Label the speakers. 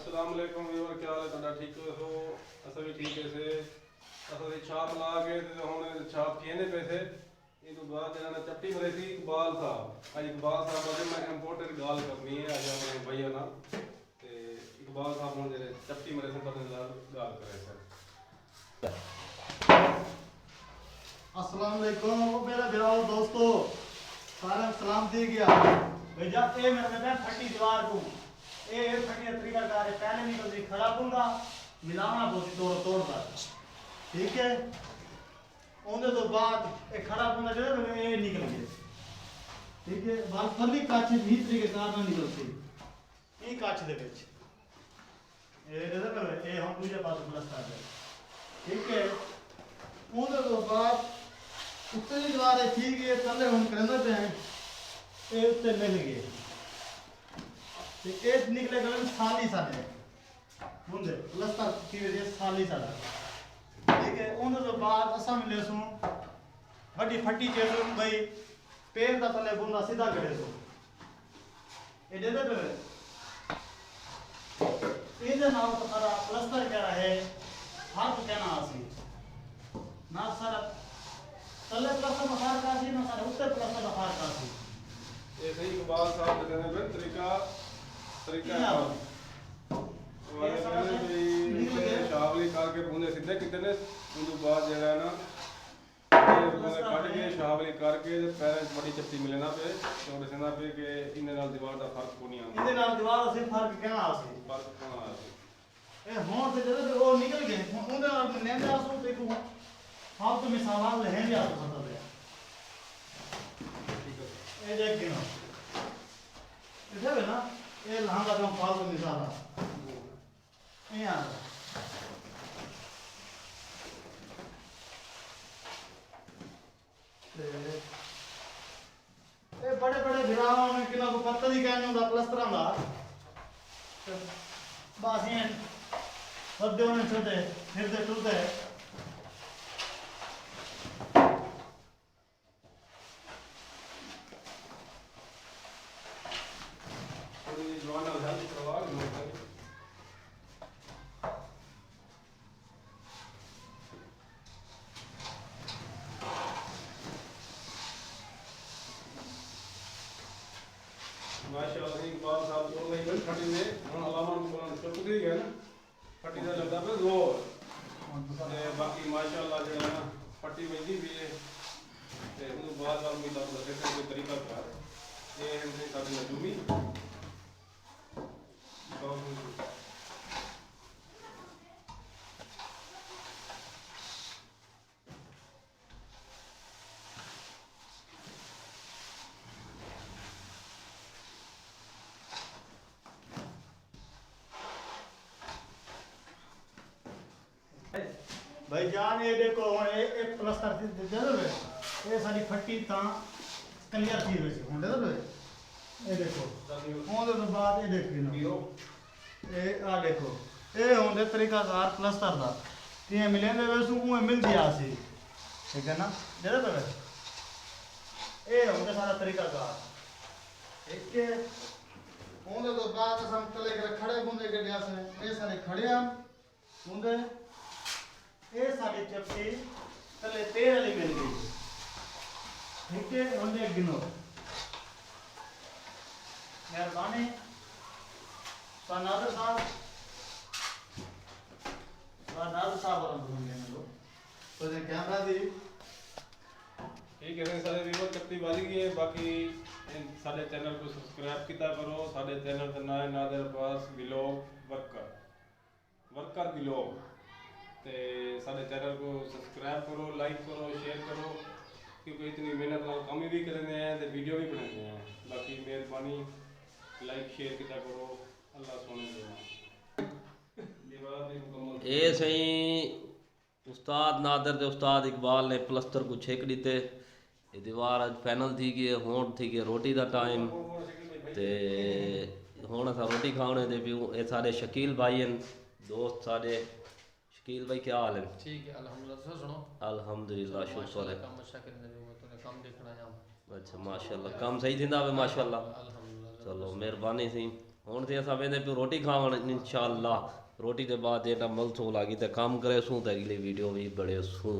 Speaker 1: अस्सलाम वालेकुम व्यूअर, क्या हाल है तुहाडा? ठीक हो? असां भी ठीक है से असां दी छाप ला के ते हुण छाप थींदे पे थे। ये तो बाद जना चट्टी मरे थी इकबाल साहब। आज इकबाल साहब बारे मैं इंपोर्टेंट गाल करनी है आज अपने भैया ना ते इकबाल साहब हुण जेह्ड़े चट्टी मरे से बदले नाल गाल करे सर।
Speaker 2: अस्सलाम वालेकुम मेरा बिराओ दोस्तों सारा सलाम दी गया भैया ए मेरे में फटी दीवार को ए फटी तरीका कार है पहले नहीं कभी खड़ा दूंगा मिलाना बहुत तोड़ तोड़ कर ठीक है ओने तो बाद ए खड़ा दूंगा जो ए निकल गए ठीक है बाल फली काछ भी तरीके कार ना निकलती ई काछ दे विच ए हम दूसरे पास प्लस कर दे ठीक है ओने तो बाद उत्ते दीवार है ठीक है थले हम करंदा पे हैं ए उत्ते मिल गए ते एक निकले गलन साली साडे मुंडे प्लस्तर की वजह साली साडा ठीक है ओने तो बाद असा मिले सु बड़ी फटी चेस भाई पैर दा थले बुंदा सीधा करे सो ए दे पे ए दे नाम तो सारा प्लस्तर कह रहा है हाथ कहना आसी ना सारा तले प्लस्तर बखार का सी ना सारा उत्तर प्लस्तर बखार का सी
Speaker 1: ये सही इकबाल साहब दे देने पे तरीका वाले भी शावली करके बूंदे सीधे कितने उनको बाद जेड़ा है ना बूंदे काट के शावली करके पैर बड़ी चप्पी मिले ना पे तो दसना पे कि इने नाल दीवार दा फर्क कोनी आंदा
Speaker 2: इने नाल दीवार से फर्क कहना आसी
Speaker 1: फर्क कोना आसी
Speaker 2: ए हों से जदे वो निकल गए उनदे नाल नेंदा सो देखो हां तो मिसाल है भी आ तो पता है
Speaker 1: ठीक है
Speaker 2: ए देख गिनो इधर है ना ये लहंगा तो फालतू मिसाल है यहाँ ए बड़े बड़े भिरावां में किला को पत्ता दी कहने होंदा प्लस्टरां दा बस ये सद्दे होने छोटे फिरदे टुरदे
Speaker 1: माशाअल्लाह इकबाल साहब को नहीं बस फटी ने हम अलामा को चुप गई है ना फटी दा लगदा पे जोर ते बाकी माशाअल्लाह जो है ना फटी वंदी भी है ते उन बाद वाल मी दा दसे कोई तरीका का ये हमने साडी नजूमी
Speaker 2: भाई जान ये देखो एक प्लस्तर दे दे ये सारी फट्टी ता क्लियर थी वैसे हुन दे ये देखो ओंदे तो बाद ये देखो ना ये आ देखो ये होंदे तरीका कार प्लस्तर दा ते मिलेंदे वैसू उए मिल दिया सी ठीक है ना दे दे ये होंदे सारा तरीका कार ठीक है ओंदे तो बाद हम तले कर खड़े बुंदे गड्या से ये सारे खड़े हम बुंदे ये सारी चप्पी तले तेल वाली मिल गई ठीक है होंदे गिनो मेहरबानी नादर साहब और बोलेंगे लोग तो ये कैमरा दी
Speaker 1: ठीक है सारे व्यूअर चप्पी बाजी की है बाकी साडे चैनल को सब्सक्राइब किया करो साडे चैनल का नाम है Nadir Abbas vlog worker vlog ते साडे चैनल को सब्सक्राइब करो लाइक करो शेयर करो क्योंकि इतनी मेहनत नाल काम भी करते हैं ते वीडियो भी बनाते हैं बाकी मेहरबानी लाइक शेयर किया करो अल्लाह सोने दीवार भी मुकम्मल
Speaker 3: ये सही उस्ताद नादर ते उस्ताद इकबाल ने प्लस्तर को छेक दीते ये दीवार अज फाइनल थी गई हुण थी गई रोटी का टाइम ते हुण असां रोटी खाने दे पियूं ये सारे शकील भाई हैं दोस्त सारे शकील भाई क्या हाल है?
Speaker 4: ठीक है अल्हम्दुलिल्लाह सुनो
Speaker 3: अल्हम्दुलिल्लाह शुक्र है
Speaker 4: काम अच्छा करने में तूने काम देखना है
Speaker 3: अच्छा माशाल्लाह काम सही थींदा वे माशाल्लाह
Speaker 4: अल्हम्दुलिल्लाह
Speaker 3: चलो मेहरबानी सी ਹੁਣ ਤੇ ਅਸਾਂ ਵੇਂਦੇ ਪਿਓ ਰੋਟੀ ਖਾਵਣ ਇਨਸ਼ਾਅੱਲਾ। ਰੋਟੀ ਦੇ बाद जेटा मल सोल आ गई तो काम करे सूँ तो अगली वीडियो भी बड़े सूँ।